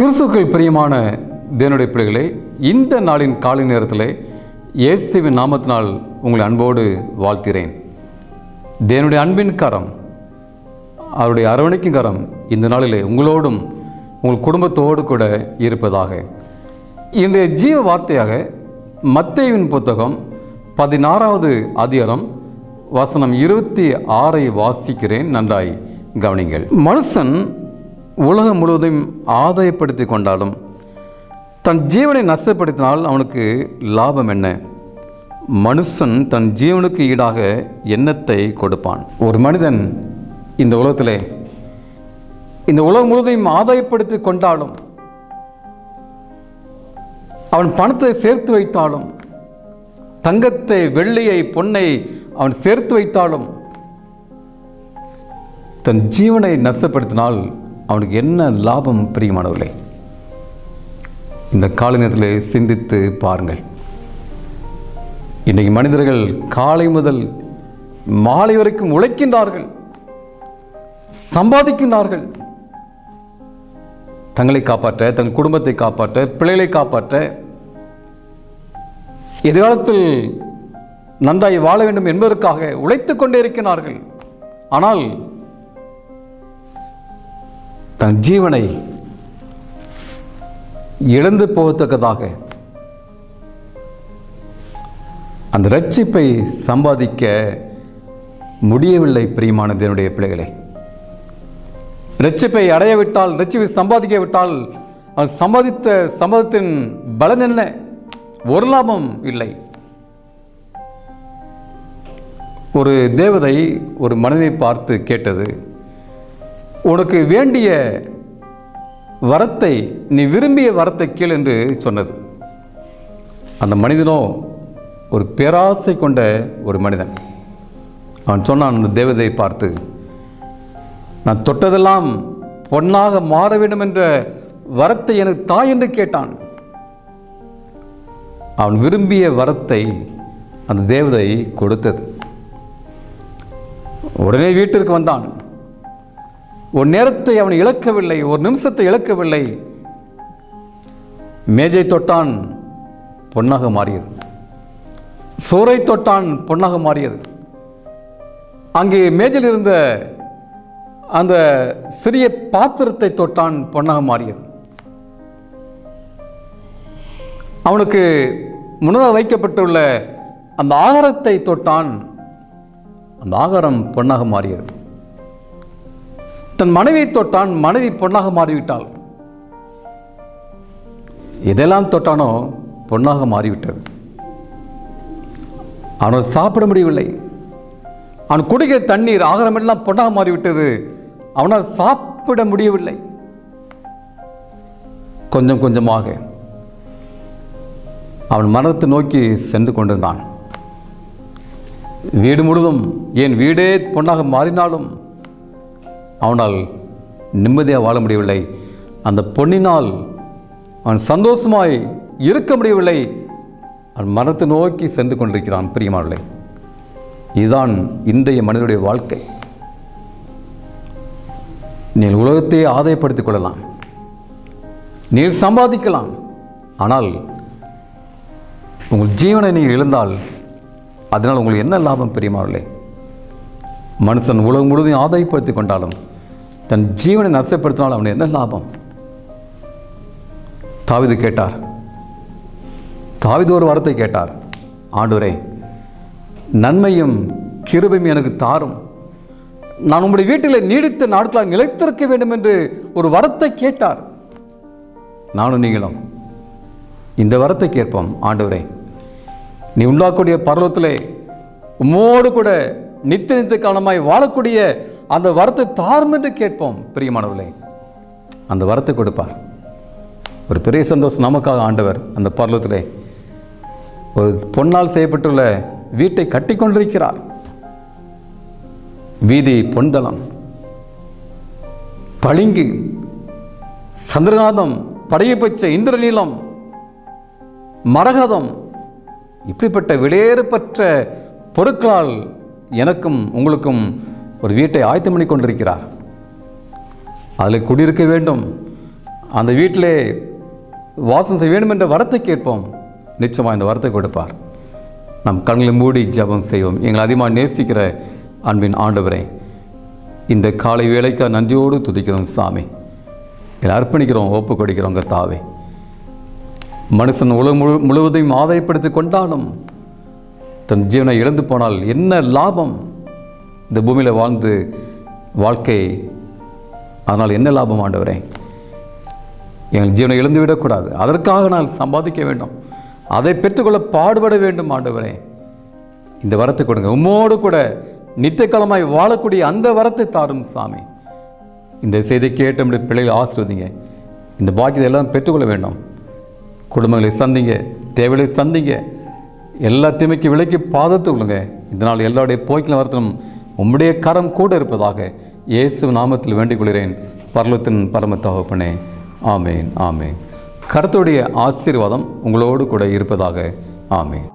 கிறிஸ்துவுக்குள் பிரியமான தேவனுடைய பிள்ளைகளே, இந்த நாளின் காலை நேரத்தில் இயேசுவின் நாமத்தினால் உங்களை அன்போடு வாழ்த்துகிறேன். தேவனுடைய அன்பின் கரம், அவருடைய அரவணைக்கும் கரம் இந்த நாளிலே உங்களோடும் உங்கள் குடும்பத்தோடு கூட இருப்பதாக. இன்றைய ஜீவ வார்த்தையாக மத்தேயுவின் புத்தகம் 16வது அதிகாரம் வசனம் 26 வாசிக்கிறேன். நன்றாய் கவனிங்கள். மனுஷன் உலகம் முழுவதையும் ஆதாயப்படுத்தி கொண்டாலும் தன் ஜீவனை நஷ்டப்படுத்தினால் அவனுக்கு லாபம் என்ன? மனுஷன் தன் ஜீவனுக்கு ஈடாக எண்ணத்தை கொடுப்பான். ஒரு மனிதன் இந்த உலகத்திலே இந்த உலகம் முழுவதையும் ஆதாயப்படுத்தி கொண்டாலும், அவன் பணத்தை சேர்த்து வைத்தாலும், தங்கத்தை வெள்ளியை பொன்னை அவன் சேர்த்து வைத்தாலும், தன் ஜீவனை நஷ்டப்படுத்தினால் அவனுக்கு என்ன லாபம்? பிரியமானவர்களே, இந்த காலை நேரத்தில் சிந்தித்து பாருங்கள். இன்றைக்கு மனிதர்கள் காலை முதல் மாலை வரைக்கும் உழைக்கின்றார்கள், சம்பாதிக்கின்றார்கள். தங்களை காப்பாற்ற, தங்கள் குடும்பத்தை காப்பாற்ற, பிள்ளைகளை காப்பாற்ற, எதிர்காலத்தில் நன்றாய் வாழ வேண்டும் என்பதற்காக உழைத்துக் கொண்டே இருக்கிறார்கள். ஆனால் தன் ஜீவனை இழந்து போகத்தக்கதாக அந்த இரட்சிப்பை சம்பாதிக்க முடியவில்லை. பிரியமான தேவனுடைய பிள்ளைகளே, இரட்சிப்பை அடையவிட்டால், இரட்சிப்பை சம்பாதிக்க விட்டால், அவன் சம்பாதித்த சம்பாதத்தின் பலன் என்ன? ஒரு லாபம் இல்லை. ஒரு தேவதை ஒரு மனிதனை பார்த்து கேட்டது, உனக்கு வேண்டிய வரத்தை, நீ விரும்பிய வரத்தை கேள் என்று சொன்னது. அந்த மனிதனோ ஒரு பேராசை கொண்ட ஒரு மனிதன். அவன் சொன்னான் அந்த தேவதையை பார்த்து, நான் தொட்டதெல்லாம் பொன்னாக மாற வேண்டும் என்ற வரத்தை எனக்கு தாய் என்று கேட்டான். அவன் விரும்பிய வரத்தை அந்த தேவதை கொடுத்தது. உடனே வீட்டிற்கு வந்தான். ஒரு நேரத்தை அவன் இழக்கவில்லை, ஒரு நிமிஷத்தை இழக்கவில்லை. மேஜை தொட்டான், பொன்னாக மாறியது. சோறை தொட்டான், பொன்னாக மாறியது. அங்கே மேஜையில் இருந்த அந்த சிறிய பாத்திரத்தை தொட்டான், பொன்னாக மாறியது. அவனுக்கு முன்னதாக வைக்கப்பட்டுள்ள அந்த ஆகாரத்தை தொட்டான், அந்த ஆகாரம் பொன்னாக மாறியது. தன் மனைவியை தொட்டான், மனைவி பொன்னாக மாறிவிட்டாள். எதெல்லாம் தொட்டானோ பொன்னாக மாறிவிட்டது. அவனால் சாப்பிட முடியவில்லை. அவன் குடிக்கிற தண்ணீர், ஆகாரமெல்லாம் பொன்னாக மாறிவிட்டது. அவனால் சாப்பிட முடியவில்லை. கொஞ்சம் கொஞ்சமாக அவன் மரணத்தை நோக்கி சென்று கொண்டிருந்தான். வீடு முழுதும், ஏன் வீடே பொன்னாக மாறினாலும் அவனால் நிம்மதியாக வாழ முடியவில்லை. அந்த பொன்னினால் அவன் சந்தோஷமாய் இருக்க முடியவில்லை. அவன் மரணத்தை நோக்கி சென்று கொண்டிருக்கிறான். பிரியமானவர்களே, இதுதான் இன்றைய மனிதனுடைய வாழ்க்கை. நீங்கள் உலகத்தை ஆதாயப்படுத்திக் கொள்ளலாம், நீங்கள் சம்பாதிக்கலாம். ஆனால் உங்கள் ஜீவனை நீங்கள் இழந்தால் அதனால் உங்களுக்கு என்ன லாபம்? பிரியமானவர்களே, மனுஷன் உலகம் முழுவதும் ஆதாயப்படுத்தி கொண்டாலும் தன் ஜீவனை நஷ்டப்படுத்தினால் அவனுக்கு என்ன லாபம்? தாவீது கேட்டார். தாவீது ஒரு வரத்தை கேட்டார். ஆண்டவரே, நன்மையும் கிருபையும் எனக்கு தாரும், நான் உங்களுடைய வீட்டில் நீடித்த நாட்களாக நிலைத்திருக்க வேண்டும் என்று ஒரு வரத்தை கேட்டார். நானும் நீங்களும் இந்த வரத்தை கேட்போம். ஆண்டவரே, நீ உண்டாக்கூடிய பர்வத்திலே உம்மோடு கூட நித்திய நித்திய காலமாய் வாழக்கூடிய அந்த வரத்தை தாரும் என்று கேட்போம். பிரியமானவர்களே, அந்த வரத்தை கொடுப்பார். ஒரு பெரிய சந்தோஷம் நமக்காக. ஆண்டவர் அந்த பர்வத்திலே ஒரு பொன்னால் செய்யப்பட்டுள்ள வீட்டை கட்டி கொண்டிருக்கிறார். வீதி பொன்தளம், பளிங்கு, சந்திரகாந்தம், படையப்பச்ச இந்திரநீலம், மரகதம், இப்படிப்பட்ட விலையேறப்பட்ட பொருட்களால் எனக்கும் உங்களுக்கும் ஒரு வீட்டை ஆயத்தம் பண்ணி கொண்டிருக்கிறார். அதில் குடியிருக்க வேண்டும், அந்த வீட்டிலே வாசம் செய்ய வேண்டும் என்ற வரத்தை கேட்போம். நிச்சயமாக இந்த வரத்தை கொடுப்பார். நம் கண்களை மூடி ஜெபம் செய்வோம். எங்களை அதிகமாக நேசிக்கிற அன்பின் ஆண்டவரே, இந்த காலை வேளைக்கு நன்றியோடு துதிக்கிறோம் சாமி. எங்களை அர்ப்பணிக்கிறோம், ஒப்பு கொடுக்கிறோம் கர்த்தாவே. மனுஷன் உலகம் முழுவதையும் ஆதாயப்படுத்தி கொண்டாலும் தன் ஜீவனை இழந்து போனால் என்ன லாபம்? இந்த பூமியில் வாழ்ந்து வாழ்க்கை, அதனால் என்ன லாபம் ஆண்டவரே? எங்கள் ஜீவனை இழந்து விடக்கூடாது. அதற்காக நான் சம்பாதிக்க வேண்டும், அதை பெற்றுக்கொள்ள பாடுபட வேண்டும் ஆண்டவரே. இந்த வரத்தை கொடுங்க. உம்மோடு கூட நித்திய காலமாய் வாழக்கூடிய அந்த வரத்தை தாரும் சாமி. இந்த செய்தி கேட்டு நம்முடைய பிள்ளைகளை ஆசீர்வதிங்க. இந்த பாக்கியத்தை எல்லாம் பெற்றுக்கொள்ள வேண்டும். குடும்பங்களை சந்திங்க, தேவைகளை சந்திங்க, எல்லா தீமைக்கு விலைக்கு பாதத்து கொள்ளுங்க. இதனால் எல்லாருடைய போய்க்கில் வரத்திலும் உம்முடைய கரம் கூட இருப்பதாக இயேசு நாமத்தில் வேண்டிக் கொள்கிறேன் பரலோகத்தின் பரம தகப்பனே. ஆமேன், ஆமேன். கர்த்தருடைய ஆசீர்வாதம் உங்களோடு கூட இருப்பதாக. ஆமேன்.